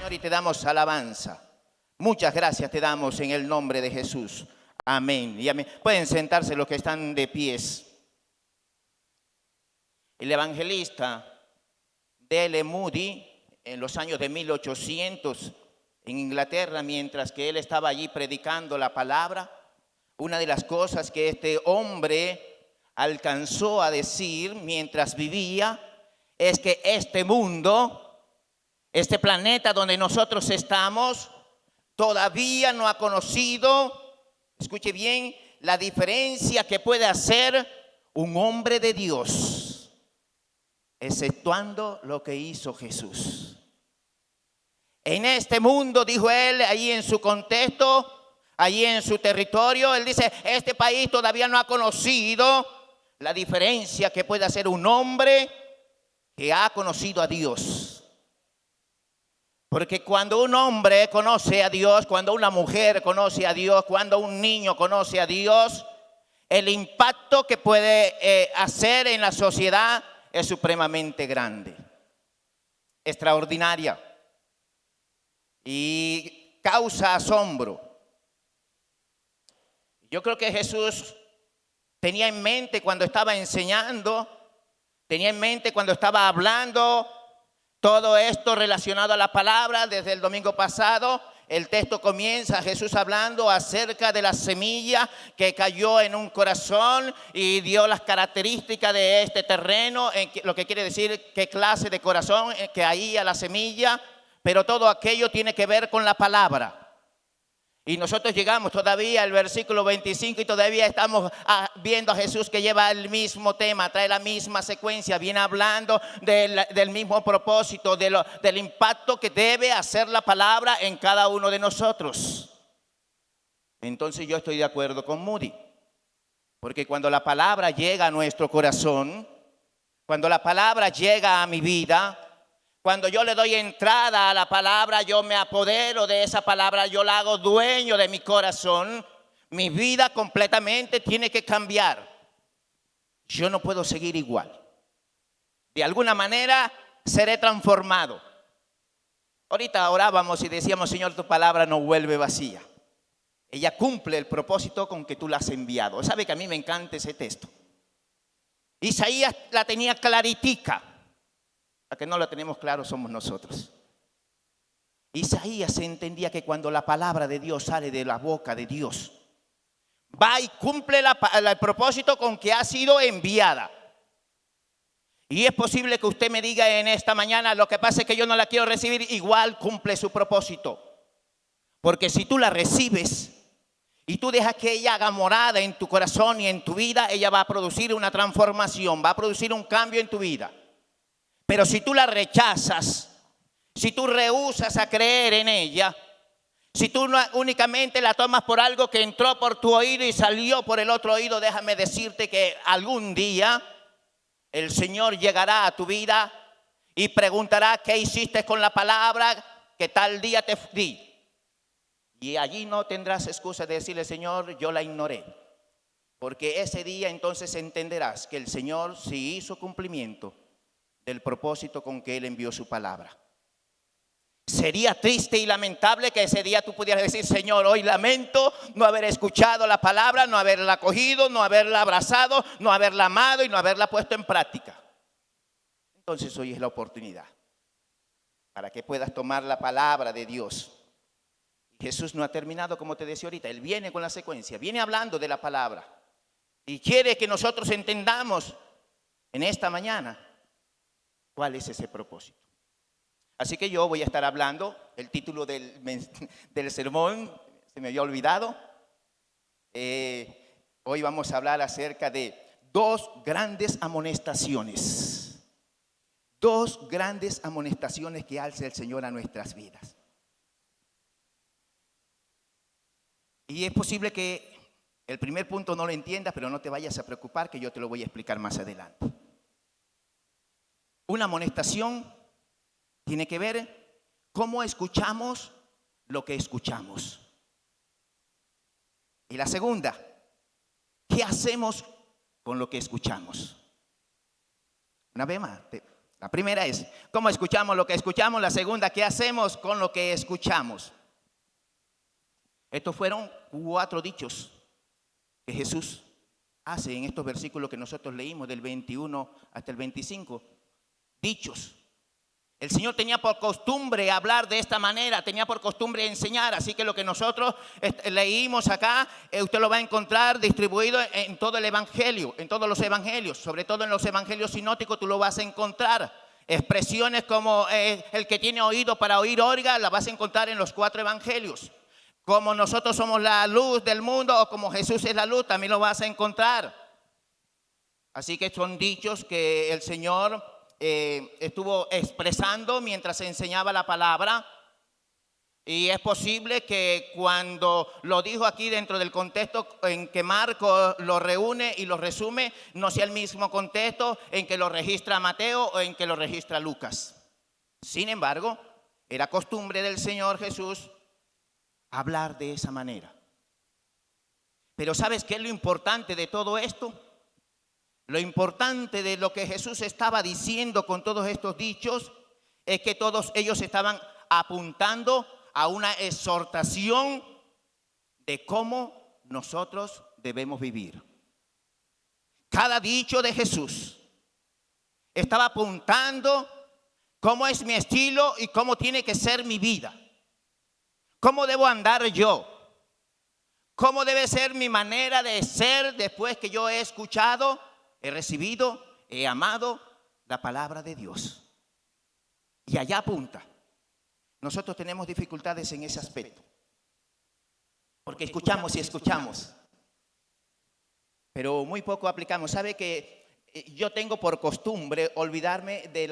Señor, y te damos alabanza. Muchas gracias te damos en el nombre de Jesús. Amén y amén. Pueden sentarse los que están de pies. El evangelista D.L. Moody, en los años de 1800, en Inglaterra, mientras que él estaba allí predicando la palabra, una de las cosas que este hombre alcanzó a decir mientras vivía es que este mundo, este planeta donde nosotros estamos, todavía no ha conocido, escuche bien, la diferencia que puede hacer un hombre de Dios, exceptuando lo que hizo Jesús. En este mundo, dijo él, allí en su contexto, allí en su territorio, él dice, este país todavía no ha conocido la diferencia que puede hacer un hombre que ha conocido a Dios. Porque cuando un hombre conoce a Dios, cuando una mujer conoce a Dios, cuando un niño conoce a Dios, el impacto que puede hacer en la sociedad es supremamente grande, extraordinaria y causa asombro. Yo creo que Jesús tenía en mente cuando estaba enseñando, tenía en mente cuando estaba hablando todo esto relacionado a la palabra. Desde el domingo pasado, el texto comienza Jesús hablando acerca de la semilla que cayó en un corazón y dio las características de este terreno, lo que quiere decir qué clase de corazón que ahí a la semilla, pero todo aquello tiene que ver con la palabra. Y nosotros llegamos todavía al versículo 25 y todavía estamos viendo a Jesús que lleva el mismo tema, trae la misma secuencia, viene hablando del mismo propósito, del impacto que debe hacer la palabra en cada uno de nosotros. Entonces yo estoy de acuerdo con Moody, porque cuando la palabra llega a nuestro corazón, cuando la palabra llega a mi vida, cuando yo le doy entrada a la palabra, yo me apodero de esa palabra, yo la hago dueño de mi corazón, mi vida completamente tiene que cambiar. Yo no puedo seguir igual. De alguna manera seré transformado. Ahorita orábamos y decíamos, Señor, tu palabra no vuelve vacía. Ella cumple el propósito con que tú la has enviado. ¿Sabe que a mí me encanta ese texto? Isaías la tenía claritica. La que no lo tenemos claro somos nosotros. Isaías entendía que cuando la palabra de Dios sale de la boca de Dios, va y cumple el propósito con que ha sido enviada. Y es posible que usted me diga en esta mañana, lo que pasa es que yo no la quiero recibir, igual cumple su propósito. Porque si tú la recibes y tú dejas que ella haga morada en tu corazón y en tu vida, ella va a producir una transformación, va a producir un cambio en tu vida. Pero si tú la rechazas, si tú rehusas a creer en ella, si tú únicamente la tomas por algo que entró por tu oído y salió por el otro oído, déjame decirte que algún día el Señor llegará a tu vida y preguntará qué hiciste con la palabra que tal día te di. Y allí no tendrás excusa de decirle, Señor, yo la ignoré. Porque ese día entonces entenderás que el Señor sí hizo cumplimiento del propósito con que Él envió su palabra. Sería triste y lamentable que ese día tú pudieras decir, Señor, hoy lamento no haber escuchado la palabra, no haberla acogido, no haberla abrazado, no haberla amado y no haberla puesto en práctica. Entonces hoy es la oportunidad para que puedas tomar la palabra de Dios. Jesús no ha terminado, como te decía ahorita, Él viene con la secuencia, viene hablando de la palabra y quiere que nosotros entendamos en esta mañana cuál es ese propósito. Así que yo voy a estar hablando, el título del sermón se me había olvidado. Hoy vamos a hablar acerca de dos grandes amonestaciones. Dos grandes amonestaciones que alza el Señor a nuestras vidas. Y es posible que el primer punto no lo entiendas, pero no te vayas a preocupar, que yo te lo voy a explicar más adelante. Una amonestación tiene que ver cómo escuchamos lo que escuchamos. Y la segunda, ¿qué hacemos con lo que escuchamos? Una vez más, La primera es, ¿cómo escuchamos lo que escuchamos? La segunda, ¿qué hacemos con lo que escuchamos? Estos fueron 4 dichos que Jesús hace en estos versículos que nosotros leímos del 21 hasta el 25. Dichos. El Señor tenía por costumbre hablar de esta manera, tenía por costumbre enseñar, así que lo que nosotros leímos acá, usted lo va a encontrar distribuido en todo el evangelio, en todos los evangelios, sobre todo en los evangelios sinópticos tú lo vas a encontrar. Expresiones como el que tiene oído para oír, oiga, la vas a encontrar en los 4 evangelios. Como nosotros somos la luz del mundo o como Jesús es la luz, también lo vas a encontrar. Así que son dichos que el Señor estuvo expresando mientras enseñaba la palabra, y es posible que cuando lo dijo aquí dentro del contexto en que Marcos lo reúne y lo resume, no sea el mismo contexto en que lo registra Mateo o en que lo registra Lucas. Sin embargo, era costumbre del Señor Jesús hablar de esa manera. Pero ¿sabes qué es lo importante de todo esto? Lo importante de lo que Jesús estaba diciendo con todos estos dichos es que todos ellos estaban apuntando a una exhortación de cómo nosotros debemos vivir. Cada dicho de Jesús estaba apuntando cómo es mi estilo y cómo tiene que ser mi vida. ¿Cómo debo andar yo? ¿Cómo debe ser mi manera de ser después que yo he escuchado, he recibido, he amado la palabra de Dios? Y allá apunta. Nosotros tenemos dificultades en ese aspecto. Porque escuchamos y escuchamos, pero muy poco aplicamos. ¿Sabe que yo tengo por costumbre olvidarme de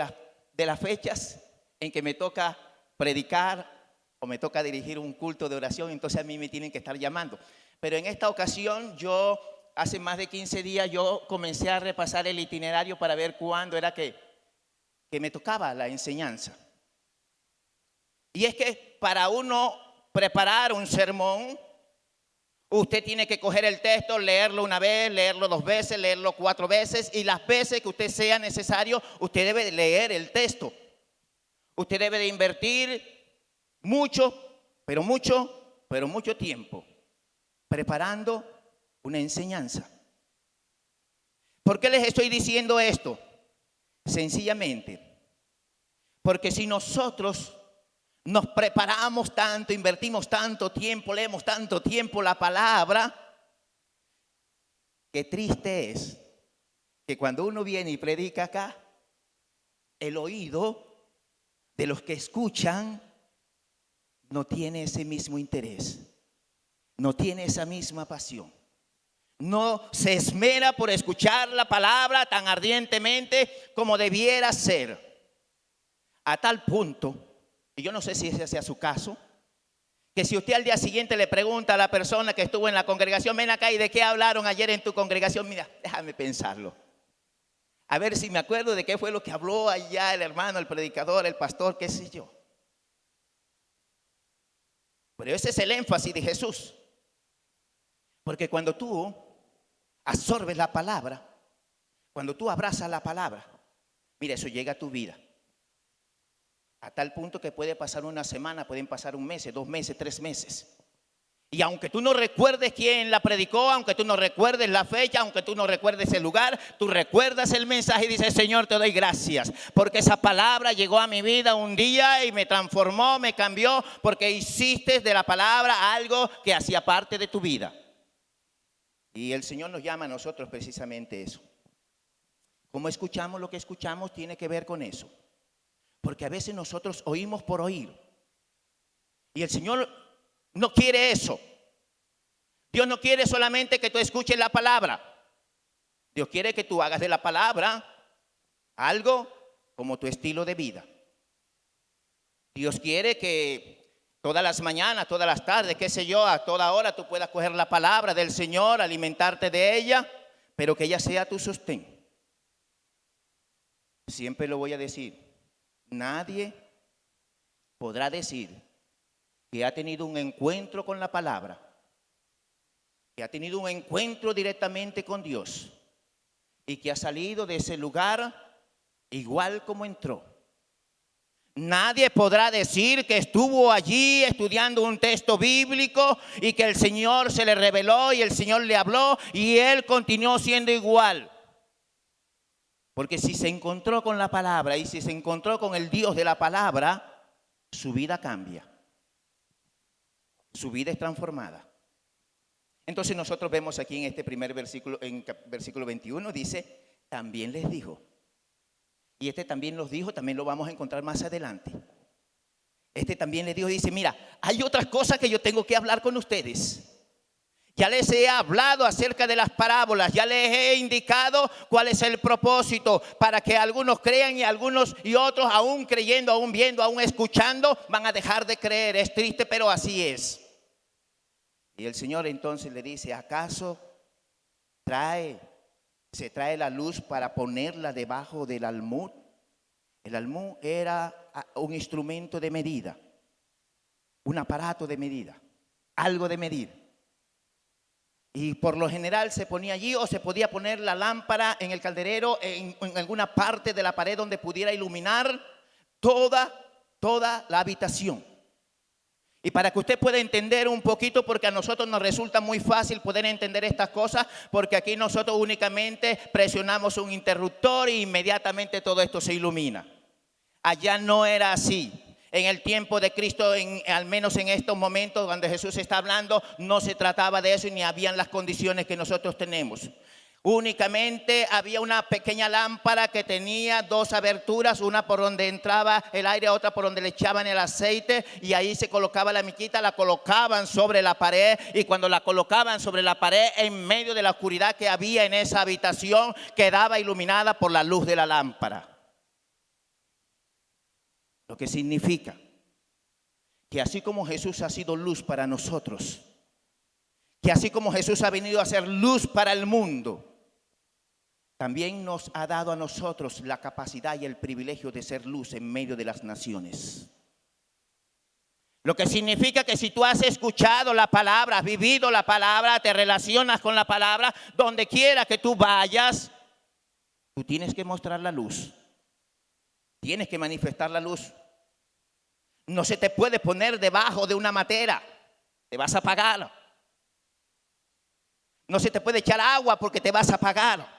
las fechas en que me toca predicar o me toca dirigir un culto de oración? Entonces a mí me tienen que estar llamando. Pero en esta ocasión hace más de 15 días yo comencé a repasar el itinerario para ver cuándo era que me tocaba la enseñanza. Y es que para uno preparar un sermón, usted tiene que coger el texto, leerlo una vez, leerlo 2 veces, leerlo 4 veces, y las veces que usted sea necesario, usted debe leer el texto. Usted debe de invertir mucho tiempo preparando una enseñanza. ¿Por qué les estoy diciendo esto? Sencillamente, porque si nosotros nos preparamos tanto, invertimos tanto tiempo, leemos tanto tiempo la palabra, qué triste es que cuando uno viene y predica acá, el oído de los que escuchan no tiene ese mismo interés, no tiene esa misma pasión. No se esmera por escuchar la palabra tan ardientemente como debiera ser. A tal punto, y yo no sé si ese sea su caso, que si usted al día siguiente le pregunta a la persona que estuvo en la congregación, ven acá, ¿y de qué hablaron ayer en tu congregación? Mira, déjame pensarlo. A ver si me acuerdo de qué fue lo que habló allá el hermano, el predicador, el pastor, qué sé yo. Pero ese es el énfasis de Jesús. Porque cuando tú absorbes la palabra, cuando tú abrazas la palabra, mira, eso llega a tu vida. A tal punto que puede pasar una semana, pueden pasar un mes, 2 meses, 3 meses. Y aunque tú no recuerdes quién la predicó, aunque tú no recuerdes la fecha, aunque tú no recuerdes el lugar, tú recuerdas el mensaje y dices, Señor, te doy gracias, porque esa palabra llegó a mi vida un día y me transformó, me cambió, porque hiciste de la palabra algo que hacía parte de tu vida. Y el Señor nos llama a nosotros precisamente eso. Como escuchamos, lo que escuchamos tiene que ver con eso. Porque a veces nosotros oímos por oír. Y el Señor no quiere eso. Dios no quiere solamente que tú escuches la palabra. Dios quiere que tú hagas de la palabra algo como tu estilo de vida. Dios quiere que todas las mañanas, todas las tardes, qué sé yo, a toda hora tú puedas coger la palabra del Señor, alimentarte de ella, pero que ella sea tu sostén. Siempre lo voy a decir. Nadie podrá decir que ha tenido un encuentro con la palabra, que ha tenido un encuentro directamente con Dios y que ha salido de ese lugar igual como entró. Nadie podrá decir que estuvo allí estudiando un texto bíblico y que el Señor se le reveló y el Señor le habló y él continuó siendo igual. Porque si se encontró con la palabra y si se encontró con el Dios de la palabra, su vida cambia. Su vida es transformada. Entonces nosotros vemos aquí en este primer versículo, en versículo 21, dice, también les dijo. Y este también los dijo, también lo vamos a encontrar más adelante. Este también les dijo, dice, mira, hay otras cosas que yo tengo que hablar con ustedes. Ya les he hablado acerca de las parábolas, ya les he indicado cuál es el propósito para que algunos crean y algunos y otros aún creyendo, aún viendo, aún escuchando, van a dejar de creer. Es triste, pero así es. Y el Señor entonces le dice, ¿acaso se trae la luz para ponerla debajo del almud? El almud era un instrumento de medida, un aparato de medida, algo de medir. Y por lo general se ponía allí o se podía poner la lámpara en el calderero, en alguna parte de la pared donde pudiera iluminar toda la habitación. Y para que usted pueda entender un poquito, porque a nosotros nos resulta muy fácil poder entender estas cosas, porque aquí nosotros únicamente presionamos un interruptor e inmediatamente todo esto se ilumina. Allá no era así. En el tiempo de Cristo, al menos en estos momentos cuando Jesús está hablando, no se trataba de eso ni habían las condiciones que nosotros tenemos. Únicamente había una pequeña lámpara que tenía dos aberturas, una por donde entraba el aire, otra por donde le echaban el aceite, y ahí se colocaba la miquita, la colocaban sobre la pared, y cuando la colocaban sobre la pared, en medio de la oscuridad que había en esa habitación, quedaba iluminada por la luz de la lámpara. Lo que significa que así como Jesús ha sido luz para nosotros, que así como Jesús ha venido a ser luz para el mundo, también nos ha dado a nosotros la capacidad y el privilegio de ser luz en medio de las naciones. Lo que significa que si tú has escuchado la palabra, has vivido la palabra, te relacionas con la palabra, donde quiera que tú vayas, tú tienes que mostrar la luz. Tienes que manifestar la luz. No se te puede poner debajo de una matera, te vas a apagar. No se te puede echar agua porque te vas a apagar.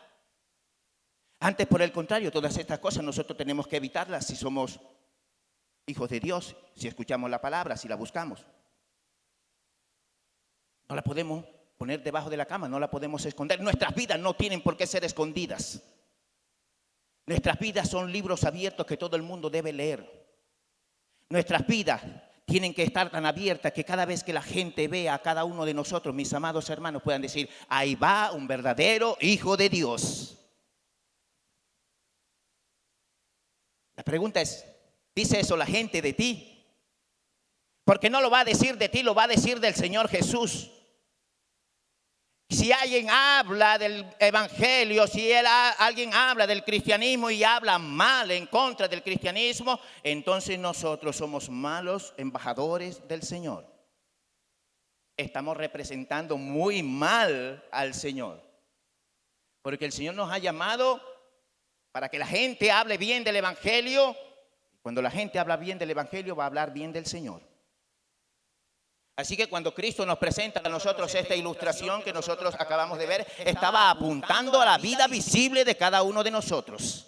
Antes, por el contrario, todas estas cosas nosotros tenemos que evitarlas si somos hijos de Dios, si escuchamos la palabra, si la buscamos. No la podemos poner debajo de la cama, no la podemos esconder. Nuestras vidas no tienen por qué ser escondidas. Nuestras vidas son libros abiertos que todo el mundo debe leer. Nuestras vidas tienen que estar tan abiertas que cada vez que la gente vea a cada uno de nosotros, mis amados hermanos, puedan decir, ahí va un verdadero hijo de Dios. La pregunta es, ¿dice eso la gente de ti? Porque no lo va a decir de ti, lo va a decir del Señor Jesús. Si alguien habla del evangelio, si alguien habla del cristianismo y habla mal en contra del cristianismo, entonces nosotros somos malos embajadores del Señor. Estamos representando muy mal al Señor. Porque el Señor nos ha llamado para que la gente hable bien del evangelio. Cuando la gente habla bien del evangelio, va a hablar bien del Señor. Así que cuando Cristo nos presenta a nosotros esta ilustración que nosotros acabamos de ver, estaba apuntando a la vida visible de cada uno de nosotros.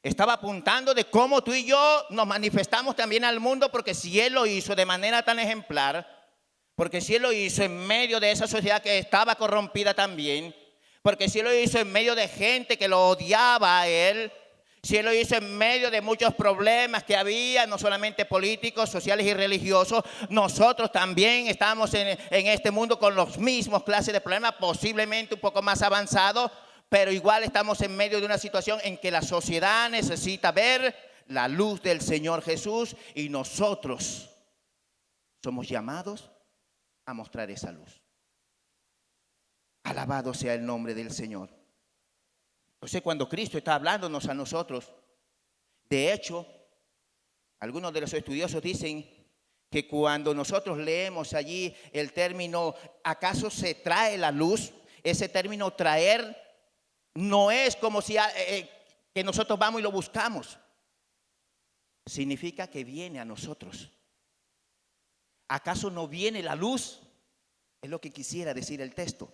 Estaba apuntando de cómo tú y yo nos manifestamos también al mundo, porque si Él lo hizo de manera tan ejemplar, porque si Él lo hizo en medio de esa sociedad que estaba corrompida también, porque si Él lo hizo en medio de gente que lo odiaba a Él, si Él lo hizo en medio de muchos problemas que había, no solamente políticos, sociales y religiosos, nosotros también estamos en este mundo con los mismos clases de problemas, posiblemente un poco más avanzados, pero igual estamos en medio de una situación en que la sociedad necesita ver la luz del Señor Jesús y nosotros somos llamados a mostrar esa luz. Alabado sea el nombre del Señor. Entonces, cuando Cristo está hablándonos a nosotros, de hecho, algunos de los estudiosos dicen que cuando nosotros leemos allí el término, ¿acaso se trae la luz? Ese término traer no es como si que nosotros vamos y lo buscamos, significa que viene a nosotros. ¿Acaso no viene la luz? Es lo que quisiera decir el texto.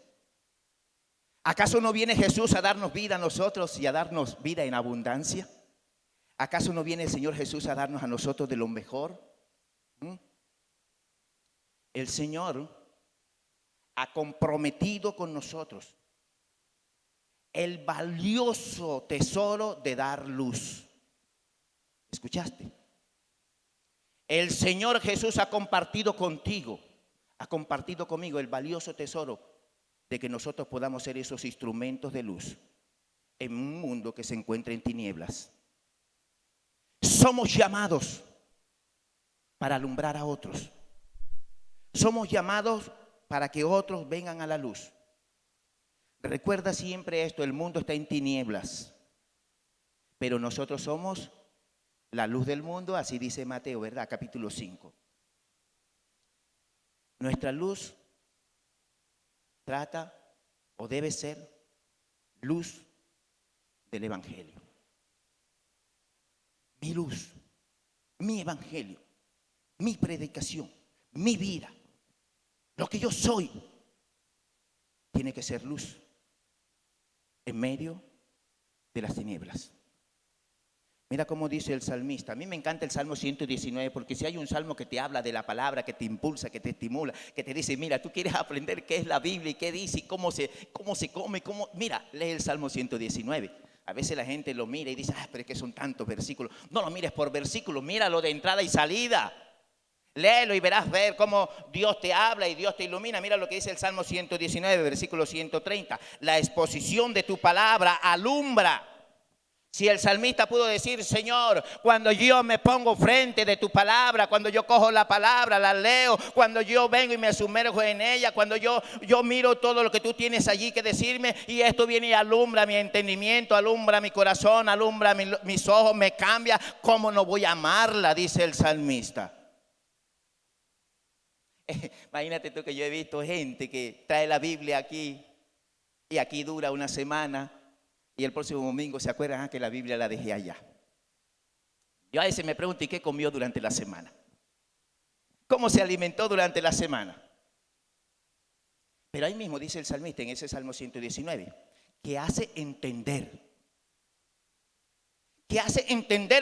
¿Acaso no viene Jesús a darnos vida a nosotros y a darnos vida en abundancia? ¿Acaso no viene el Señor Jesús a darnos a nosotros de lo mejor? El Señor ha comprometido con nosotros el valioso tesoro de dar luz. ¿Escuchaste? El Señor Jesús ha compartido contigo, ha compartido conmigo el valioso tesoro de que nosotros podamos ser esos instrumentos de luz en un mundo que se encuentra en tinieblas. Somos llamados para alumbrar a otros. Somos llamados para que otros vengan a la luz. Recuerda siempre esto, el mundo está en tinieblas, pero nosotros somos la luz del mundo, así dice Mateo, ¿verdad? Capítulo 5. Nuestra luz trata o debe ser luz del Evangelio. Mi luz, mi Evangelio, mi predicación, mi vida, lo que yo soy, tiene que ser luz en medio de las tinieblas. Mira cómo dice el salmista. A mí me encanta el Salmo 119 porque si hay un salmo que te habla de la palabra, que te impulsa, que te estimula, que te dice, mira, tú quieres aprender qué es la Biblia y qué dice y cómo se come, mira, lee el Salmo 119. A veces la gente lo mira y dice, pero es que son tantos versículos. No lo mires por versículo, míralo de entrada y salida. Léelo y verás ver cómo Dios te habla y Dios te ilumina. Mira lo que dice el Salmo 119, versículo 130. La exposición de tu palabra alumbra. Si el salmista pudo decir, Señor, cuando yo me pongo frente de tu palabra, cuando yo cojo la palabra, la leo, cuando yo vengo y me sumerjo en ella, cuando yo miro todo lo que tú tienes allí que decirme y esto viene y alumbra mi entendimiento, alumbra mi corazón, alumbra mis ojos, me cambia, ¿cómo no voy a amarla? Dice el salmista. Imagínate tú que yo he visto gente que trae la Biblia aquí y aquí dura una semana y el próximo domingo se acuerdan que la Biblia la dejé allá. Yo a veces me pregunto, ¿y qué comió durante la semana? ¿Cómo se alimentó durante la semana? Pero ahí mismo dice el salmista en ese Salmo 119 que hace entender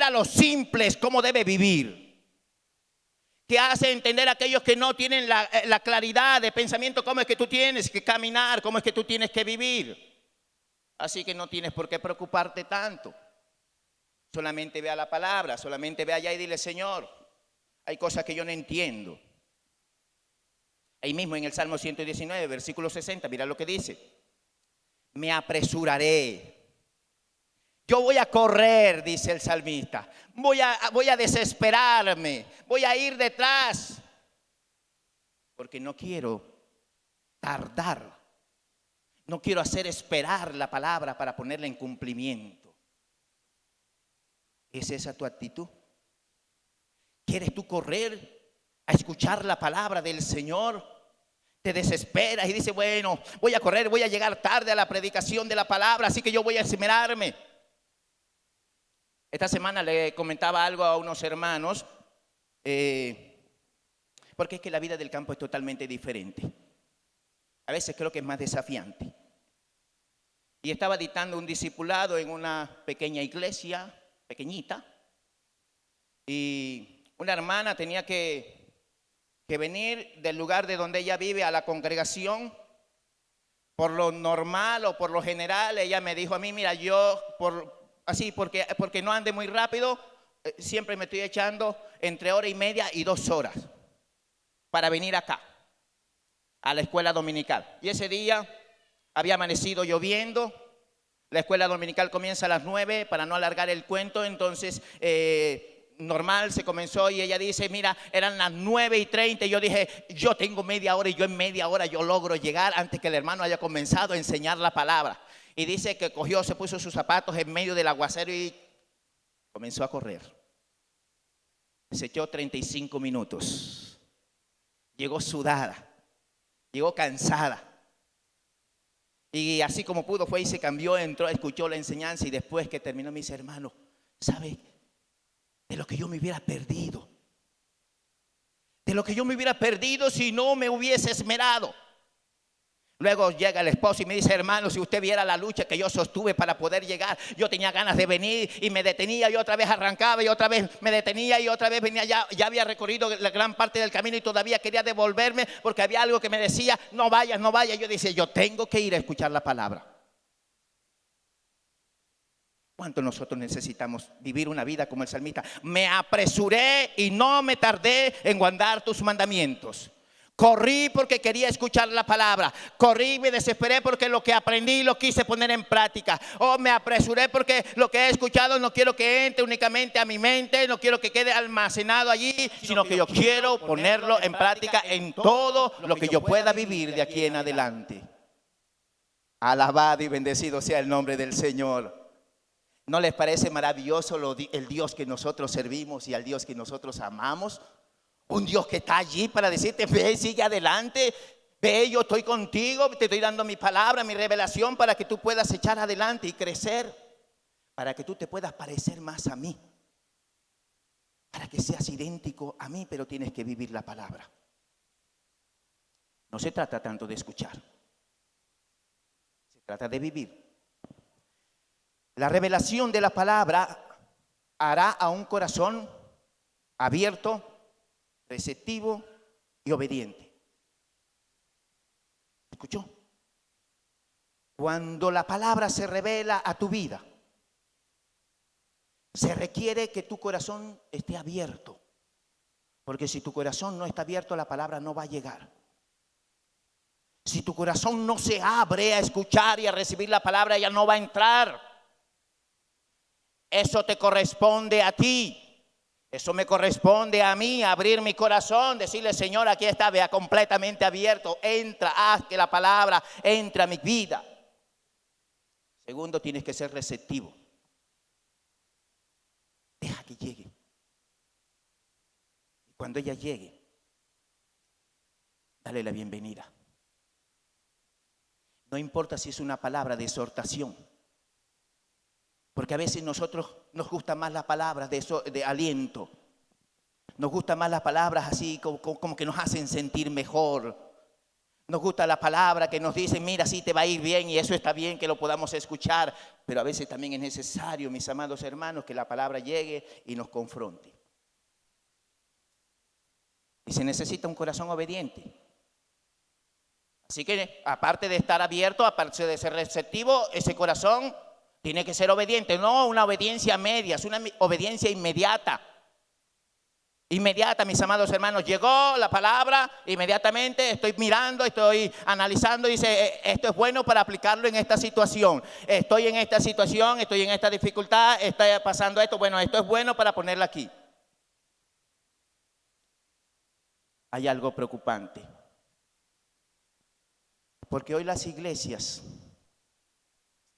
a los simples cómo debe vivir. Que hace entender a aquellos que no tienen la claridad de pensamiento cómo es que tú tienes que caminar, cómo es que tú tienes que vivir. Así que no tienes por qué preocuparte tanto. Solamente vea la palabra, solamente ve allá y dile, Señor, hay cosas que yo no entiendo. Ahí mismo en el Salmo 119, versículo 60, mira lo que dice. Me apresuraré. Yo voy a correr, dice el salmista. Voy a desesperarme. Voy a ir detrás. Porque no quiero tardar. No quiero hacer esperar la palabra para ponerla en cumplimiento. ¿Es esa tu actitud? ¿Quieres tú correr a escuchar la palabra del Señor? Te desesperas y dices, bueno, voy a correr, voy a llegar tarde a la predicación de la palabra, así que yo voy a esmerarme. Esta semana le comentaba algo a unos hermanos, porque es que la vida del campo es totalmente diferente. A veces creo que es más desafiante. Y estaba dictando un discipulado en una pequeña iglesia, pequeñita, y una hermana tenía que venir del lugar de donde ella vive a la congregación. Por lo normal o por lo general, ella me dijo a mí, mira, yo porque no ande muy rápido, siempre me estoy echando entre 1:30 y 2 horas para venir acá a la escuela dominical. Y ese día había amanecido lloviendo. La escuela dominical comienza a las 9 para no alargar el cuento. Entonces normal se comenzó y ella dice, mira, eran las 9:30 y yo dije, yo tengo media hora y yo en media hora yo logro llegar antes que el hermano haya comenzado a enseñar la palabra. Y dice que cogió, se puso sus zapatos en medio del aguacero y comenzó a correr. Se echó 35 minutos. Llegó sudada, llegó cansada. Y así como pudo fue y se cambió, entró, escuchó la enseñanza y después que terminó me dice, hermano, ¿sabe de lo que yo me hubiera perdido? De lo que yo me hubiera perdido si no me hubiese esmerado. Luego llega el esposo y me dice, hermano, si usted viera la lucha que yo sostuve para poder llegar, yo tenía ganas de venir y me detenía y otra vez arrancaba y otra vez me detenía y otra vez venía, ya había recorrido la gran parte del camino y todavía quería devolverme porque había algo que me decía, no vayas, no vayas. Yo decía, yo tengo que ir a escuchar la palabra. ¿Cuánto nosotros necesitamos vivir una vida como el salmista? Me apresuré y no me tardé en guardar tus mandamientos. Corrí porque quería escuchar la palabra. Corrí y me desesperé porque lo que aprendí lo quise poner en práctica. O me apresuré porque lo que he escuchado no quiero que entre únicamente a mi mente, no quiero que quede almacenado allí, sino que yo quiero ponerlo en práctica en todo lo que yo pueda vivir de aquí en adelante. Alabado y bendecido sea el nombre del Señor. ¿No les parece maravilloso el Dios que nosotros servimos y al Dios que nosotros amamos? Un Dios que está allí para decirte, ve, sigue adelante, ve, yo estoy contigo, te estoy dando mi palabra, mi revelación para que tú puedas echar adelante y crecer, para que tú te puedas parecer más a mí, para que seas idéntico a mí, pero tienes que vivir la palabra. No se trata tanto de escuchar, se trata de vivir. La revelación de la palabra hará a un corazón abierto, receptivo y obediente. ¿Escuchó? Cuando la palabra se revela a tu vida, se requiere que tu corazón esté abierto. Porque si tu corazón no está abierto, la palabra no va a llegar. Si tu corazón no se abre a escuchar y a recibir la palabra, ella no va a entrar. Eso te corresponde a ti. Eso me corresponde a mí, abrir mi corazón, decirle, Señor, aquí está, vea completamente abierto, entra, haz que la palabra entre a mi vida. Segundo, tienes que ser receptivo. Deja que llegue. Y cuando ella llegue, dale la bienvenida. No importa si es una palabra de exhortación, porque a veces nosotros nos gusta más las palabras de aliento. Nos gustan más las palabras así como que nos hacen sentir mejor. Nos gusta la palabra que nos dice, mira, sí te va a ir bien y eso está bien que lo podamos escuchar. Pero a veces también es necesario, mis amados hermanos, que la palabra llegue y nos confronte. Y se necesita un corazón obediente. Así que aparte de estar abierto, aparte de ser receptivo, ese corazón tiene que ser obediente, no una obediencia media, es una obediencia inmediata. Inmediata, mis amados hermanos, llegó la palabra, inmediatamente estoy mirando, estoy analizando, dice, esto es bueno para aplicarlo en esta situación. Estoy en esta situación, estoy en esta dificultad, está pasando esto, bueno, esto es bueno para ponerlo aquí. Hay algo preocupante. Porque hoy las iglesias,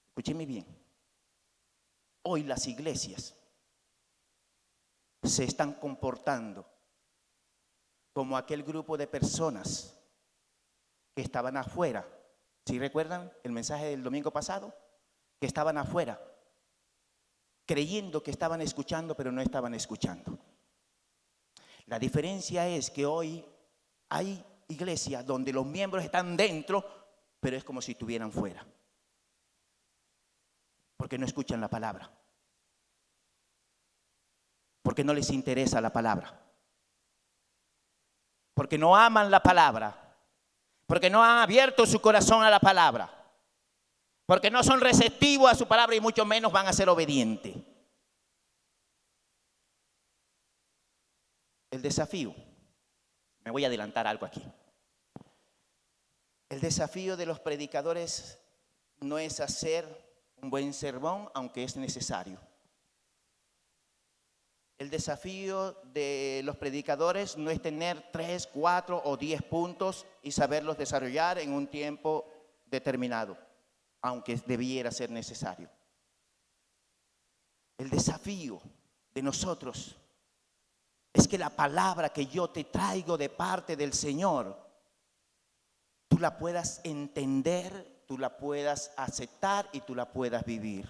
escúcheme bien, hoy las iglesias se están comportando como aquel grupo de personas que estaban afuera. ¿Sí recuerdan el mensaje del domingo pasado? Que estaban afuera, creyendo que estaban escuchando, pero no estaban escuchando. La diferencia es que hoy hay iglesias donde los miembros están dentro, pero es como si estuvieran fuera. Porque no escuchan la palabra. Porque no les interesa la palabra. Porque no aman la palabra. Porque no han abierto su corazón a la palabra. Porque no son receptivos a su palabra y mucho menos van a ser obedientes. El desafío. Me voy a adelantar algo aquí. El desafío de los predicadores no es hacer un buen sermón, aunque es necesario. El desafío de los predicadores no es tener 3, 4 o 10 puntos y saberlos desarrollar en un tiempo determinado, aunque debiera ser necesario. El desafío de nosotros es que la palabra que yo te traigo de parte del Señor, tú la puedas entender tú la puedas aceptar y tú la puedas vivir.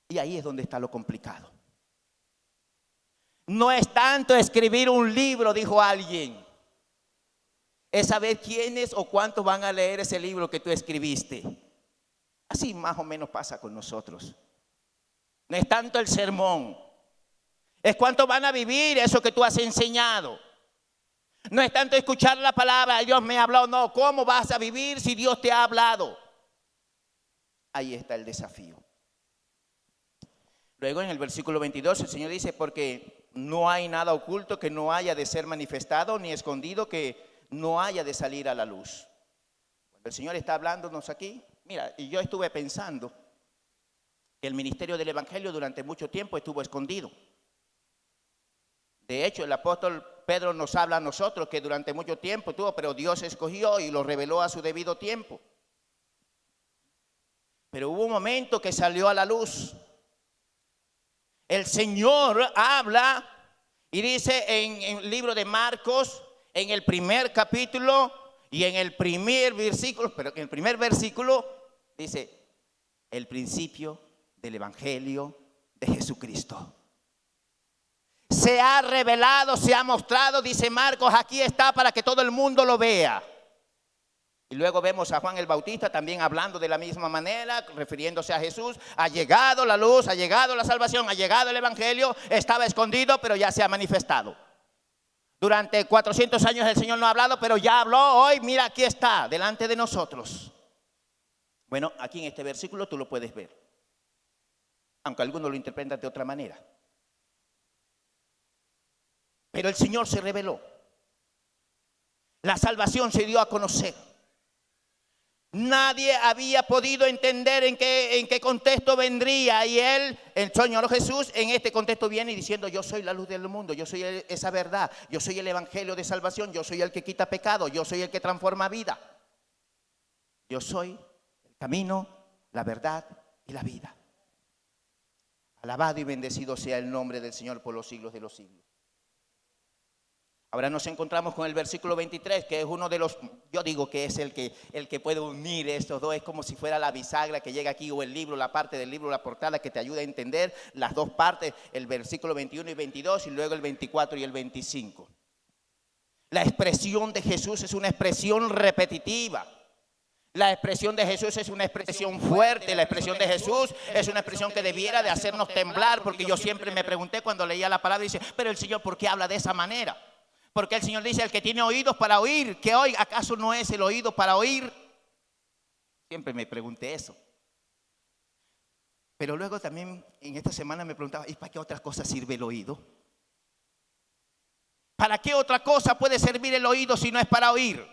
Y ahí es donde está lo complicado. No es tanto escribir un libro, dijo alguien. Es saber quiénes o cuántos van a leer ese libro que tú escribiste. Así más o menos pasa con nosotros. No es tanto el sermón. Es cuántos van a vivir eso que tú has enseñado. No es tanto escuchar la palabra, Dios me ha hablado. No, ¿cómo vas a vivir si Dios te ha hablado? Ahí está el desafío. Luego en el versículo 22 el Señor dice, porque no hay nada oculto que no haya de ser manifestado, ni escondido que no haya de salir a la luz. Cuando el Señor está hablándonos aquí, mira, y yo estuve pensando que el ministerio del Evangelio durante mucho tiempo estuvo escondido. De hecho, el apóstol Pedro nos habla a nosotros que durante mucho tiempo estuvo, pero Dios escogió y lo reveló a su debido tiempo. Pero hubo un momento que salió a la luz. El Señor habla y dice en el libro de Marcos, en el primer capítulo y en el primer versículo, pero en el primer versículo dice, el principio del Evangelio de Jesucristo. Se ha revelado, se ha mostrado, dice Marcos, aquí está para que todo el mundo lo vea. Y luego vemos a Juan el Bautista también hablando de la misma manera, refiriéndose a Jesús. Ha llegado la luz, ha llegado la salvación, ha llegado el Evangelio, estaba escondido, pero ya se ha manifestado. Durante 400 años el Señor no ha hablado, pero ya habló hoy, mira, aquí está, delante de nosotros. Bueno, aquí en este versículo tú lo puedes ver, aunque algunos lo interpretan de otra manera. Pero el Señor se reveló. La salvación se dio a conocer. Nadie había podido entender en qué contexto vendría. Y Él, el Señor Jesús, en este contexto viene diciendo, yo soy la luz del mundo, yo soy esa verdad, yo soy el evangelio de salvación, yo soy el que quita pecado, yo soy el que transforma vida. Yo soy el camino, la verdad y la vida. Alabado y bendecido sea el nombre del Señor por los siglos de los siglos. Ahora nos encontramos con el versículo 23, que es uno de los, yo digo que es el que puede unir estos dos. Es como si fuera la bisagra que llega aquí, o el libro, la parte del libro, la portada que te ayuda a entender las dos partes, el versículo 21 y 22 y luego el 24 y el 25. La expresión de Jesús es una expresión repetitiva. La expresión de Jesús es una expresión fuerte. La expresión de Jesús es una expresión que debiera de hacernos temblar, porque yo siempre me pregunté cuando leía la palabra, dice, pero el Señor, ¿por qué habla de esa manera? Porque el Señor dice, el que tiene oídos para oír, que oiga. ¿Acaso no es el oído para oír? Siempre me pregunté eso. Pero luego también en esta semana me preguntaba, ¿y para qué otras cosas sirve el oído? ¿Para qué otra cosa puede servir el oído si no es para oír?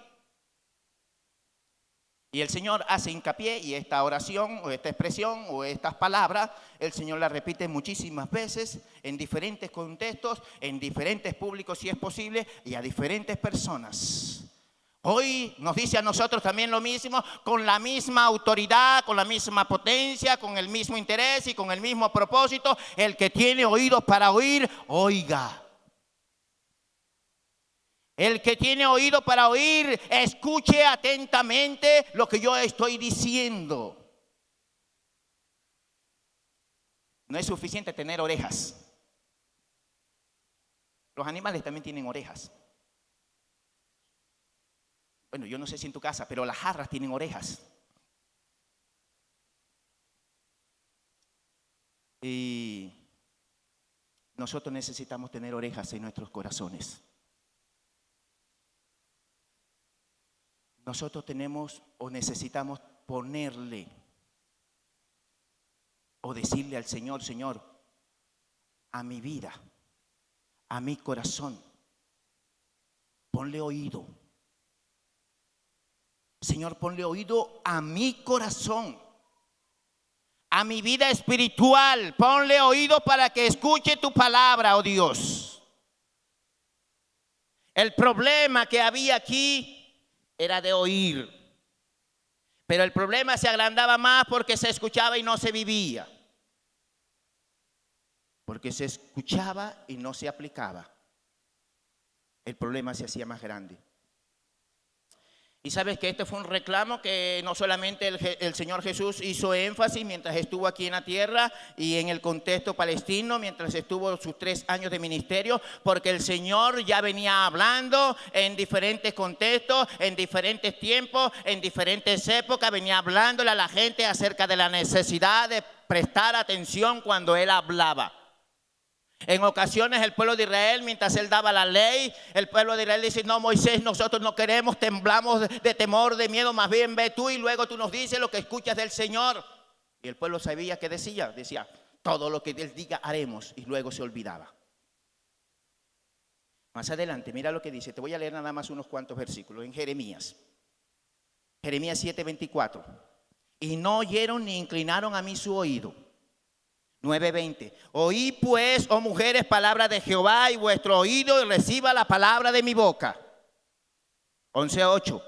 Y el Señor hace hincapié, y esta oración o esta expresión o estas palabras, el Señor la repite muchísimas veces en diferentes contextos, en diferentes públicos si es posible, y a diferentes personas. Hoy nos dice a nosotros también lo mismo, con la misma autoridad, con la misma potencia, con el mismo interés y con el mismo propósito. El que tiene oídos para oír, oiga. El que tiene oído para oír, escuche atentamente lo que yo estoy diciendo. No es suficiente tener orejas. Los animales también tienen orejas. Bueno, yo no sé si en tu casa, pero las jarras tienen orejas. Y nosotros necesitamos tener orejas en nuestros corazones. Nosotros tenemos o necesitamos ponerle o decirle al Señor, Señor, a mi vida, a mi corazón, ponle oído. Señor, ponle oído a mi corazón, a mi vida espiritual. Ponle oído para que escuche tu palabra, oh Dios. El problema que había aquí era de oír, pero el problema se agrandaba más porque se escuchaba y no se vivía, porque se escuchaba y no se aplicaba. El problema se hacía más grande. Y sabes que este fue un reclamo que no solamente el Señor Jesús hizo énfasis mientras estuvo aquí en la tierra y en el contexto palestino, mientras estuvo sus 3 años de ministerio, porque el Señor ya venía hablando en diferentes contextos, en diferentes tiempos, en diferentes épocas, venía hablándole a la gente acerca de la necesidad de prestar atención cuando Él hablaba. En ocasiones el pueblo de Israel, mientras él daba la ley, el pueblo de Israel dice: no, Moisés, nosotros no queremos, temblamos de temor, de miedo, más bien ve tú y luego tú nos dices lo que escuchas del Señor. Y el pueblo sabía que decía, todo lo que Él diga haremos, y luego se olvidaba. Más adelante, mira lo que dice, te voy a leer nada más unos cuantos versículos en Jeremías 7:24. Y no oyeron ni inclinaron a mí su oído. 9:20. Oí pues, oh mujeres, palabra de Jehová, y vuestro oído y reciba la palabra de mi boca. 11:8.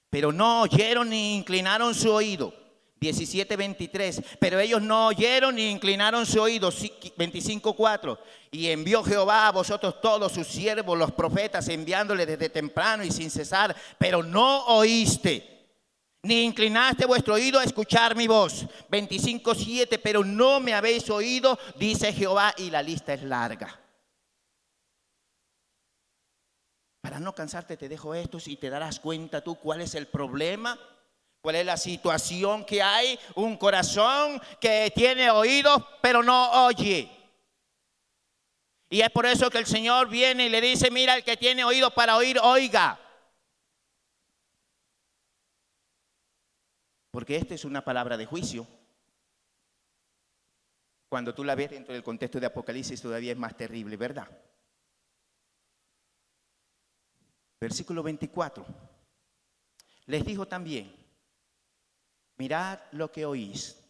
Pero no oyeron ni inclinaron su oído. 17:23. Pero ellos no oyeron ni inclinaron su oído. 25:4. Y envió Jehová a vosotros todos sus siervos, los profetas, enviándole desde temprano y sin cesar. Pero no oíste, ni inclinaste vuestro oído a escuchar mi voz. 25:7. Pero no me habéis oído, dice Jehová, y la lista es larga. Para no cansarte te dejo esto y te darás cuenta tú cuál es el problema, cuál es la situación que hay. Un corazón que tiene oídos pero no oye. Y es por eso que el Señor viene y le dice: mira, el que tiene oídos para oír, oiga. Porque esta es una palabra de juicio. Cuando tú la ves dentro del contexto de Apocalipsis todavía es más terrible, ¿verdad? Versículo 24. Les dijo también: mirad lo que oís,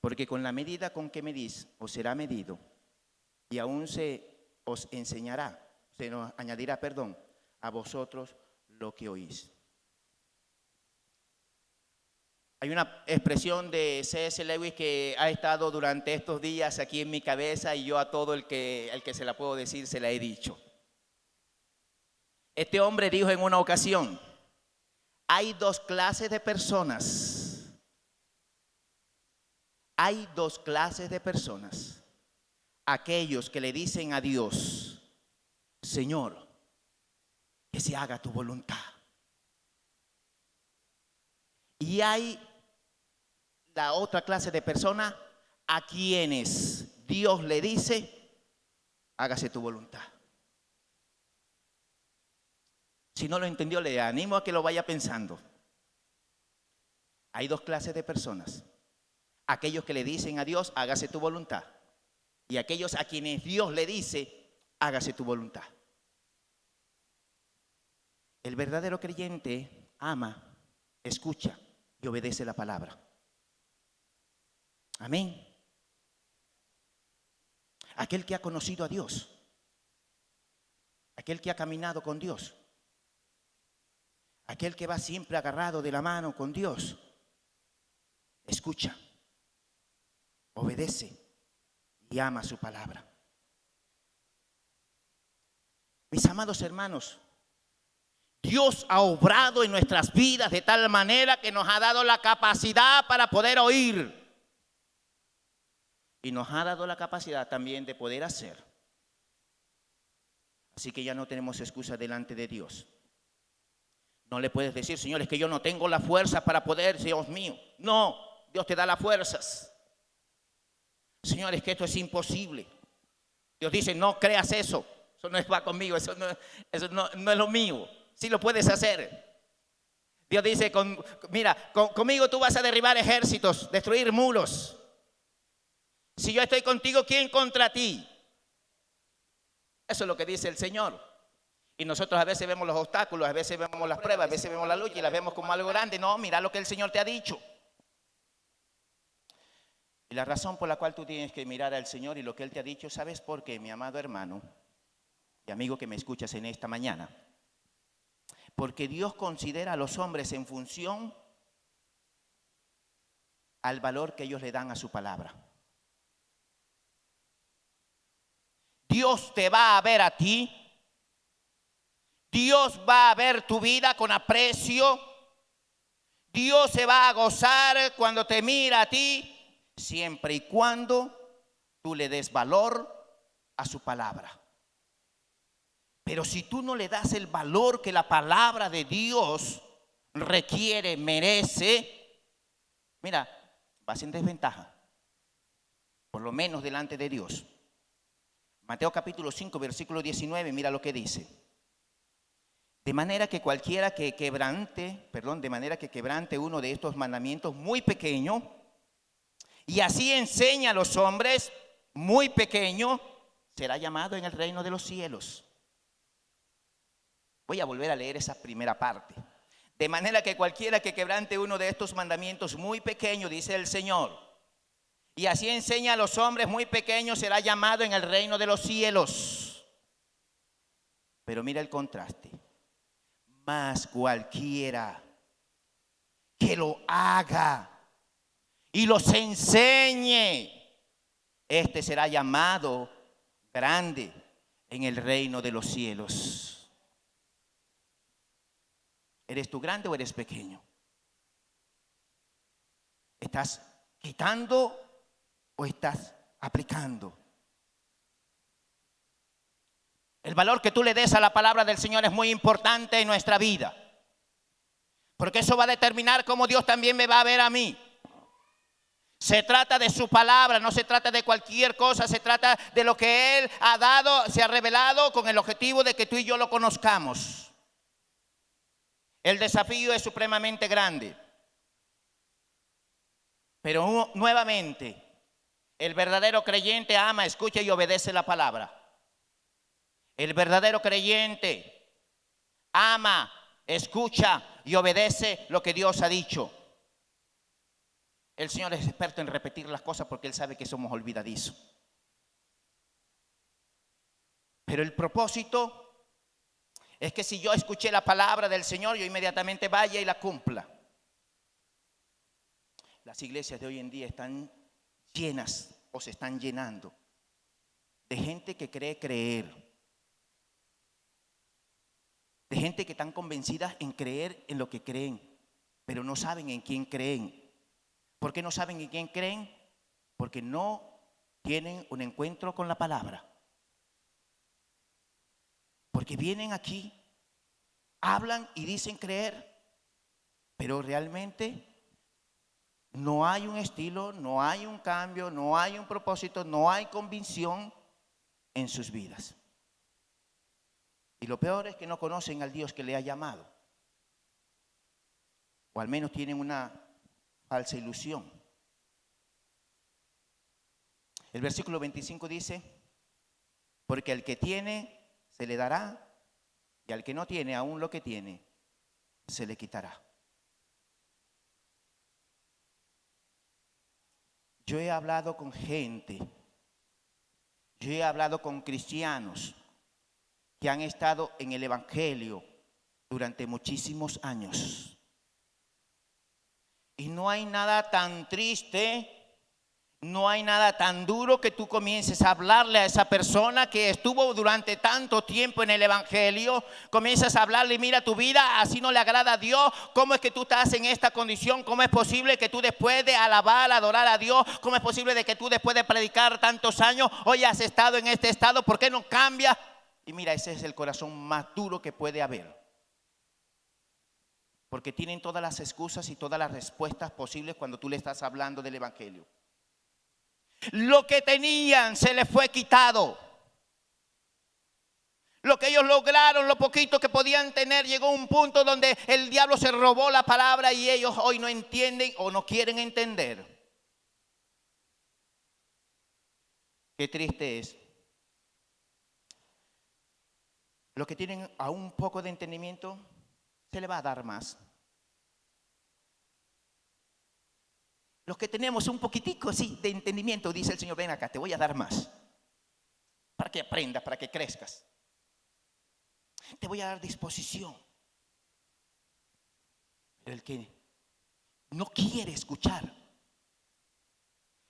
porque con la medida con que medís os será medido, y aún se os enseñará, se nos añadirá, a vosotros lo que oís. Hay una expresión de C.S. Lewis que ha estado durante estos días aquí en mi cabeza, y yo a todo el que se la puedo decir se la he dicho. Este hombre dijo en una ocasión: hay 2 clases de personas. Hay 2 clases de personas. Aquellos que le dicen a Dios: Señor, que se haga tu voluntad. Y hay la otra clase de personas a quienes Dios le dice: hágase tu voluntad. Si no lo entendió, le animo a que lo vaya pensando. Hay 2 clases de personas: aquellos que le dicen a Dios: hágase tu voluntad, y aquellos a quienes Dios le dice: hágase tu voluntad. El verdadero creyente ama, escucha y obedece la palabra. Amén. Aquel que ha conocido a Dios, aquel que ha caminado con Dios, aquel que va siempre agarrado de la mano con Dios, escucha, obedece y ama su palabra. Mis amados hermanos, Dios ha obrado en nuestras vidas de tal manera que nos ha dado la capacidad para poder oír. Y nos ha dado la capacidad también de poder hacer. Así que ya no tenemos excusa delante de Dios. No le puedes decir: Señor, es que yo no tengo la fuerza para poder, Dios mío. No, Dios te da las fuerzas. Señor, es que esto es imposible. Dios dice: no creas eso. Eso no va conmigo, eso no es lo mío. Sí lo puedes hacer. Dios dice: conmigo tú vas a derribar ejércitos, destruir muros. Si yo estoy contigo, ¿quién contra ti? Eso es lo que dice el Señor. Y nosotros a veces vemos los obstáculos, a veces vemos las pruebas, a veces vemos la lucha y las vemos como algo grande. No, mira lo que el Señor te ha dicho. Y la razón por la cual tú tienes que mirar al Señor y lo que Él te ha dicho, ¿sabes por qué, mi amado hermano y amigo que me escuchas en esta mañana? Porque Dios considera a los hombres en función al valor que ellos le dan a su palabra. Dios te va a ver a ti Dios va a ver tu vida con aprecio. Dios se va a gozar cuando te mira a ti, siempre y cuando tú le des valor a su palabra. Pero si tú no le das el valor que la palabra de Dios requiere, merece, mira, vas en desventaja, por lo menos delante de Dios. Mateo capítulo 5, versículo 19, mira lo que dice. De manera que quebrante uno de estos mandamientos muy pequeño, y así enseña a los hombres, muy pequeño, será llamado en el reino de los cielos. Voy a volver a leer esa primera parte. De manera que cualquiera que quebrante uno de estos mandamientos muy pequeño, dice el Señor, y así enseña a los hombres muy pequeños, será llamado en el reino de los cielos. Pero mira el contraste. Mas cualquiera que lo haga y los enseñe, este será llamado grande en el reino de los cielos. ¿Eres tú grande o eres pequeño? ¿Estás quitando o estás aplicando? El valor que tú le des a la palabra del Señor es muy importante en nuestra vida, porque eso va a determinar cómo Dios también me va a ver a mí. Se trata de su palabra, no se trata de cualquier cosa, se trata de lo que Él ha dado, se ha revelado con el objetivo de que tú y yo lo conozcamos. El desafío es supremamente grande, pero nuevamente, el verdadero creyente ama, escucha y obedece la palabra. El verdadero creyente ama, escucha y obedece lo que Dios ha dicho. El Señor es experto en repetir las cosas porque Él sabe que somos olvidadizos. Pero el propósito es que si yo escuché la palabra del Señor, yo inmediatamente vaya y la cumpla. Las iglesias de hoy en día están llenas o se están llenando de gente que cree creer. De gente que están convencidas en creer en lo que creen, pero no saben en quién creen. ¿Por qué no saben en quién creen? Porque no tienen un encuentro con la palabra. Porque vienen aquí, hablan y dicen creer, pero realmente no hay un estilo, no hay un cambio, no hay un propósito, no hay convicción en sus vidas. Y lo peor es que no conocen al Dios que le ha llamado. O al menos tienen una falsa ilusión. El versículo 25 dice, porque al que tiene se le dará, y al que no tiene, aún lo que tiene, se le quitará. Yo he hablado con gente, yo he hablado con cristianos que han estado en el evangelio durante muchísimos años. Y no hay nada tan triste, no hay nada tan duro que tú comiences a hablarle a esa persona que estuvo durante tanto tiempo en el evangelio. Comienzas a hablarle, mira tu vida, así no le agrada a Dios. ¿Cómo es que tú estás en esta condición? ¿Cómo es posible que tú después de alabar, adorar a Dios, cómo es posible de que tú después de predicar tantos años, hoy has estado en este estado? ¿Por qué no cambias? Y mira, ese es el corazón más duro que puede haber. Porque tienen todas las excusas y todas las respuestas posibles cuando tú le estás hablando del evangelio. Lo que tenían se les fue quitado. Lo que ellos lograron, lo poquito que podían tener, llegó a un punto donde el diablo se robó la palabra y ellos hoy no entienden o no quieren entender. Qué triste es. Los que tienen aún un poco de entendimiento, se le va a dar más. Los que tenemos un poquitico así de entendimiento, dice el Señor, ven acá, te voy a dar más. Para que aprendas, para que crezcas. Te voy a dar disposición. Pero el que no quiere escuchar,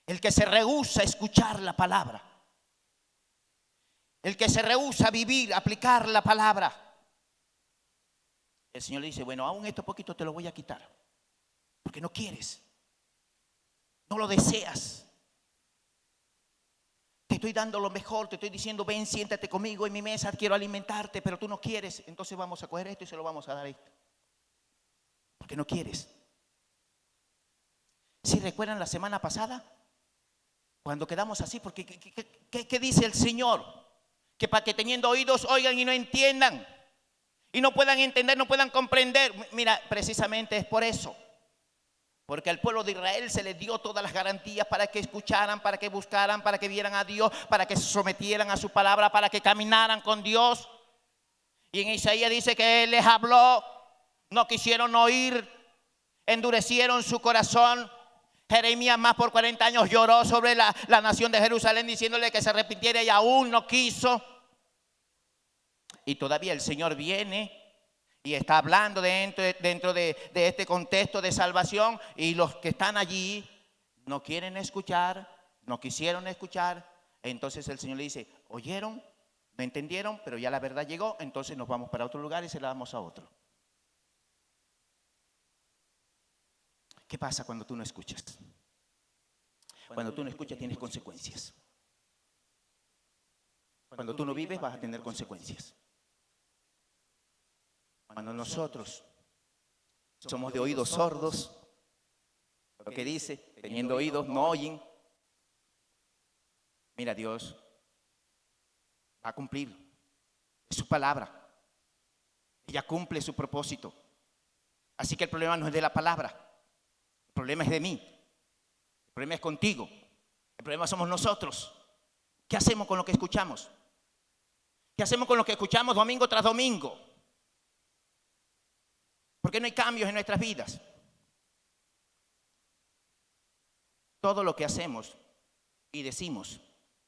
el que se rehúsa a escuchar la palabra, el que se rehúsa a vivir, a aplicar la palabra, El Señor le dice, bueno, aún esto poquito te lo voy a quitar. Porque no quieres. No lo deseas. Te estoy dando lo mejor, te estoy diciendo, ven, siéntate conmigo en mi mesa, quiero alimentarte, pero tú no quieres. Entonces vamos a coger esto y se lo vamos a dar a esto. Porque no quieres. ¿Sí recuerdan la semana pasada? Cuando quedamos así, porque ¿qué dice el Señor? Que para que teniendo oídos oigan y no entiendan. Y no puedan entender, no puedan comprender. Mira, precisamente es por eso. Porque al pueblo de Israel se les dio todas las garantías para que escucharan, para que buscaran, para que vieran a Dios, para que se sometieran a su palabra, para que caminaran con Dios. Y en Isaías dice que Él les habló, no quisieron oír, endurecieron su corazón. Jeremías más por 40 años lloró sobre la nación de Jerusalén diciéndole que se arrepintiera y aún no quiso. Y todavía el Señor viene y está hablando dentro de este contexto de salvación, y los que están allí no quieren escuchar, no quisieron escuchar. Entonces el Señor le dice, oyeron, no entendieron, pero ya la verdad llegó, entonces nos vamos para otro lugar y se la damos a otro. ¿Qué pasa cuando tú no escuchas? Cuando tú no escuchas tienes consecuencias. Cuando tú no vives vas a tener consecuencias. Cuando nosotros somos de oídos sordos, lo que dice, teniendo oídos no oyen. Mira, Dios va a cumplir su palabra. Ella cumple su propósito. Así que el problema no es de la palabra, el problema es de mí, el problema es contigo, el problema somos nosotros. ¿Qué hacemos con lo que escuchamos? ¿Qué hacemos con lo que escuchamos domingo tras domingo? ¿Por qué no hay cambios en nuestras vidas? Todo lo que hacemos y decimos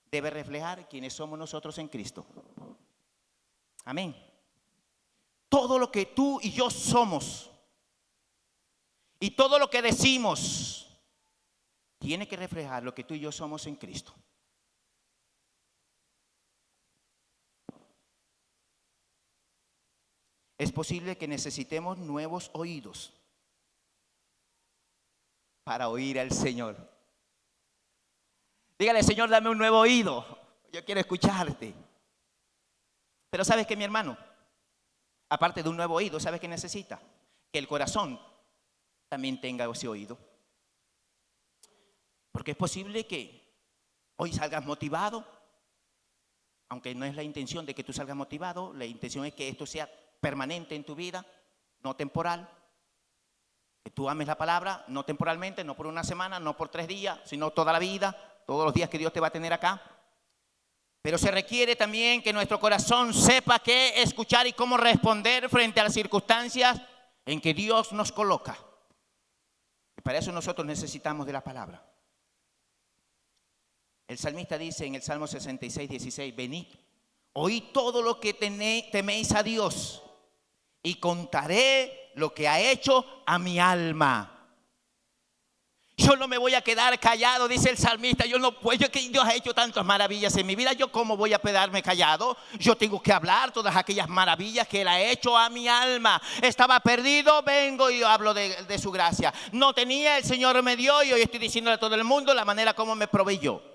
debe reflejar quiénes somos nosotros en Cristo. Amén. Todo lo que tú y yo somos y todo lo que decimos tiene que reflejar lo que tú y yo somos en Cristo. Es posible que necesitemos nuevos oídos para oír al Señor. Dígale, Señor, dame un nuevo oído. Yo quiero escucharte. Pero ¿sabes qué, mi hermano? Aparte de un nuevo oído, ¿sabes qué necesita? Que el corazón también tenga ese oído. Porque es posible que hoy salgas motivado, aunque no es la intención de que tú salgas motivado, la intención es que esto sea permanente en tu vida, no temporal. Que tú ames la palabra, no temporalmente, no por una semana, no por 3 días, sino toda la vida, todos los días que Dios te va a tener acá. Pero se requiere también que nuestro corazón sepa qué escuchar y cómo responder frente a las circunstancias en que Dios nos coloca. Y para eso nosotros necesitamos de la palabra. El salmista dice en el Salmo 66, 16, venid, oíd todo lo que teméis a Dios y contaré lo que ha hecho a mi alma. Yo no me voy a quedar callado, dice el salmista. Yo no puedo, que Dios ha hecho tantas maravillas en mi vida. ¿Yo cómo voy a quedarme callado? Yo tengo que hablar todas aquellas maravillas que Él ha hecho a mi alma. Estaba perdido, vengo y hablo de su gracia. No tenía, el Señor me dio y hoy estoy diciéndole a todo el mundo la manera como me proveyó.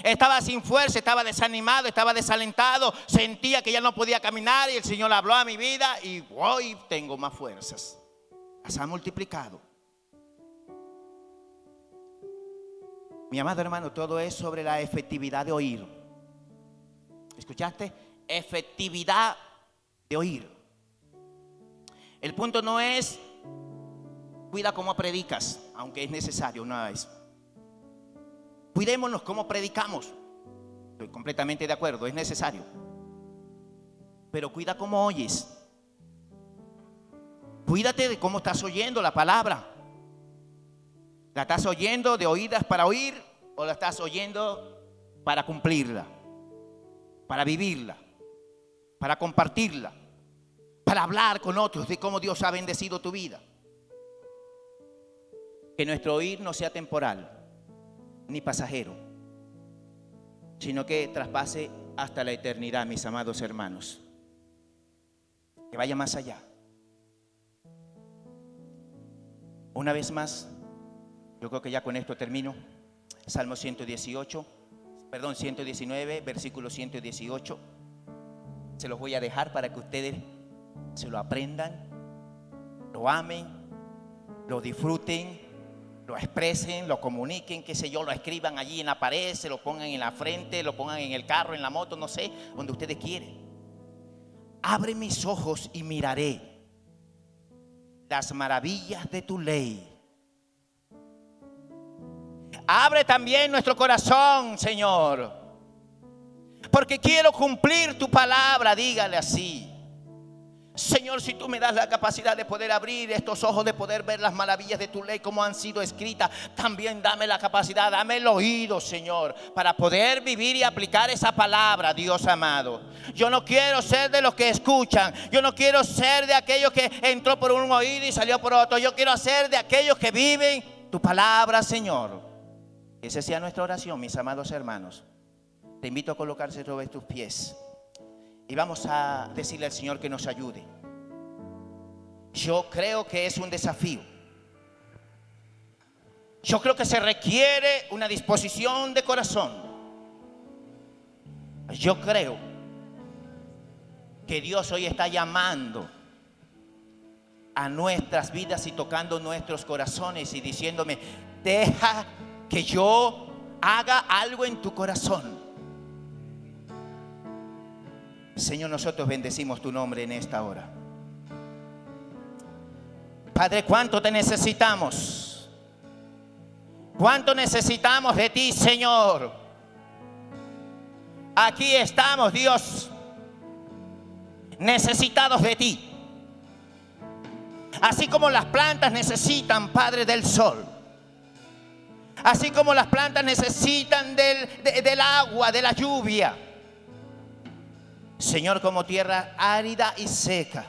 Estaba sin fuerza, estaba desanimado, estaba desalentado, sentía que ya no podía caminar y el Señor habló a mi vida y hoy tengo más fuerzas. Las ha multiplicado. Mi amado hermano, todo es sobre la efectividad de oír. ¿Escuchaste? Efectividad de oír. El punto no es cuida cómo predicas, aunque es necesario una vez. Cuidémonos cómo predicamos. Estoy completamente de acuerdo, es necesario. Pero cuida cómo oyes. Cuídate de cómo estás oyendo la palabra. ¿La estás oyendo de oídas para oír o la estás oyendo para cumplirla? Para vivirla, para compartirla, para hablar con otros de cómo Dios ha bendecido tu vida. Que nuestro oír no sea temporal ni pasajero, sino que traspase hasta la eternidad, mis amados hermanos. Que vaya más allá. Una vez más, yo creo que ya con esto termino. Salmo 119, versículo 118. Se los voy a dejar para que ustedes se lo aprendan, lo amen, lo disfruten, lo expresen, lo comuniquen, qué sé yo, lo escriban allí en la pared, se lo pongan en la frente, lo pongan en el carro, en la moto, no sé, donde ustedes quieren. Abre mis ojos y miraré las maravillas de tu ley. Abre también nuestro corazón, Señor, porque quiero cumplir tu palabra. Dígale así: Señor, si tú me das la capacidad de poder abrir estos ojos, de poder ver las maravillas de tu ley como han sido escritas, también dame la capacidad, dame el oído, Señor, para poder vivir y aplicar esa palabra, Dios amado. Yo no quiero ser de los que escuchan, yo no quiero ser de aquellos que entró por un oído y salió por otro. Yo quiero ser de aquellos que viven tu palabra, Señor. Esa sea nuestra oración, mis amados hermanos. Te invito a colocarse sobre tus pies y vamos a decirle al Señor que nos ayude. Yo creo que es un desafío. Yo creo que se requiere una disposición de corazón. Yo creo que Dios hoy está llamando a nuestras vidas y tocando nuestros corazones y diciéndome: deja que yo haga algo en tu corazón. Señor, nosotros bendecimos tu nombre en esta hora. Padre, ¿cuánto te necesitamos? ¿Cuánto necesitamos de ti, Señor? Aquí estamos, Dios, necesitados de ti. Así como las plantas necesitan, Padre, del sol. Así como las plantas necesitan del agua, de la lluvia. Señor, como tierra árida y seca,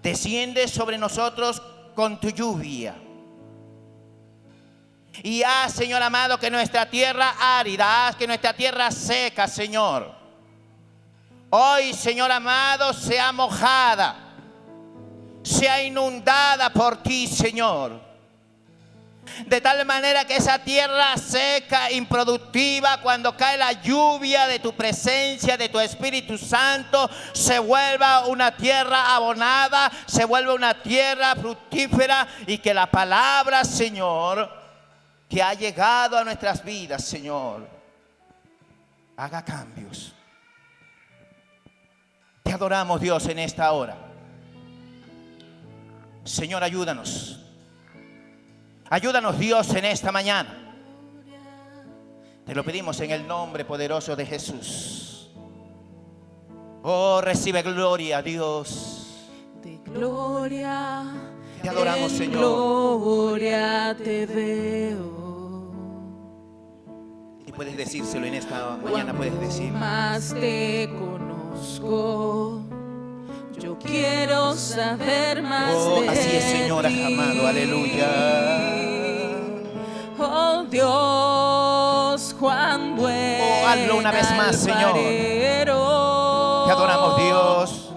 desciende sobre nosotros con tu lluvia. Y haz, Señor amado, que nuestra tierra árida, haz que nuestra tierra seca, Señor, hoy, Señor amado, sea mojada, sea inundada por ti, Señor. De tal manera que esa tierra seca, improductiva, cuando cae la lluvia de tu presencia, de tu Espíritu Santo, se vuelva una tierra abonada, se vuelva una tierra fructífera, y que la palabra, Señor, que ha llegado a nuestras vidas, Señor, haga cambios. Te adoramos, Dios, en esta hora. Señor, ayúdanos. Ayúdanos, Dios, en esta mañana. Te lo pedimos en el nombre poderoso de Jesús. Oh, recibe gloria, Dios. De gloria. Te adoramos, Señor. Gloria te veo. Y puedes decírselo en esta mañana, puedes decir: más te conozco, yo quiero saber más de ti. Así es, Señor amado, aleluya. Oh Dios, cuán bueno. Hazlo una vez más, Señor. Te adoramos, Dios.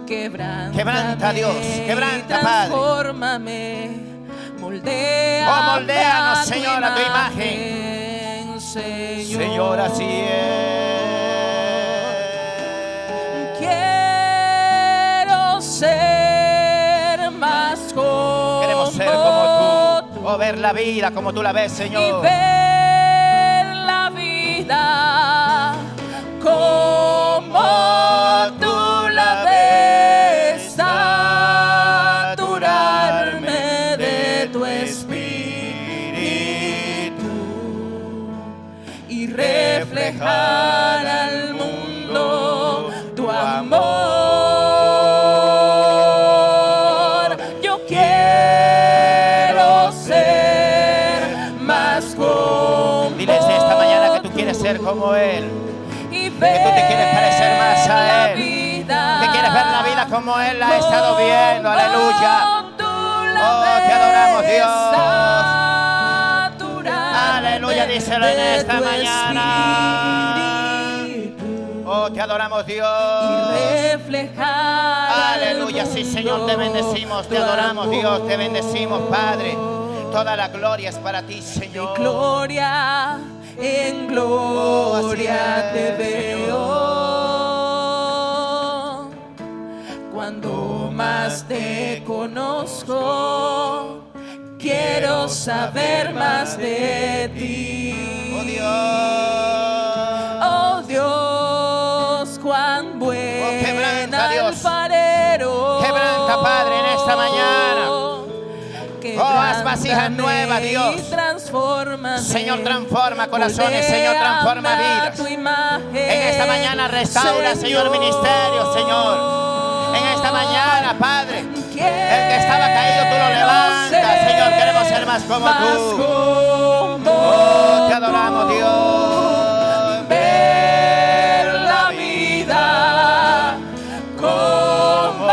Quebranta, Dios, quebranta, Padre. Transfórmame, moldea. Oh, moldéanos, Señor, a tu imagen. Señor, así es. Quiero ser más como Queremos ser como tú, o ver la vida como tú la ves, y Señor. ver la vida como tú la ves, saturarme de tu espíritu y reflejar al mundo tu amor. Yo quiero ser más como Diles esta mañana que tú quieres ser como Él, y que tú te quieres parecer más a Él, vida, que quieres ver la vida como Él la ha estado viendo, como aleluya. tú la Oh, te adoramos, ves, Dios. saturarme Aleluya, díselo en de esta tu mañana. espíritu Oh, Oh, te adoramos, Dios. y reflejar Aleluya, al sí, Señor, te mundo bendecimos, te tu adoramos, Dios, te amor. bendecimos, Padre. Toda la gloria es para ti, De Señor. gloria en gloria así te es, veo. Cuando más te conozco, quiero saber más de ti. Oh, Dios. Oh Dios, cuán buen quebranta, Dios. alfarero. Quebranta, Padre, en esta mañana. haz vasijas nuevas, Dios. Señor, transforma corazones, Señor, transforma vidas. En esta mañana restaura, Señor, ministerio, Señor. En esta mañana, Padre, el que estaba caído, tú lo levantas, Señor. Queremos ser más como tú. Oh, te adoramos, Dios. Ver la vida como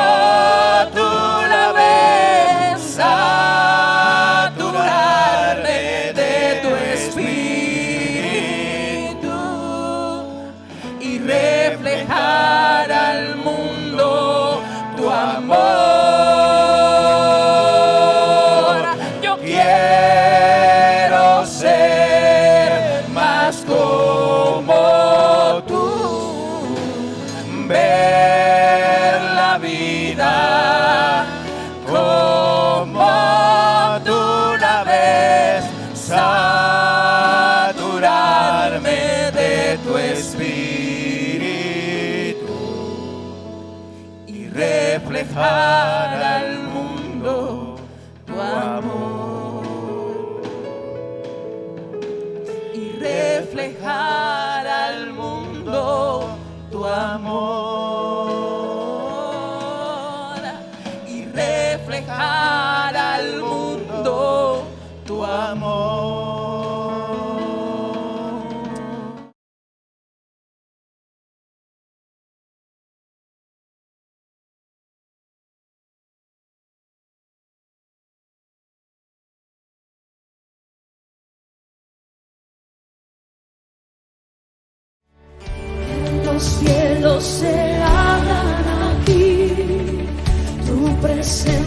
tú la ves, saturarme de tu espíritu y reflejar al mundo tu amor. Yo quiero ser más como tú, ver la vida como tú la ves, saturarme de tu espíritu y reflejar al mundo tu amor, y reflejar al mundo tu amor, y reflejar al mundo tu amor. Los cielos se abran aquí, tu presencia.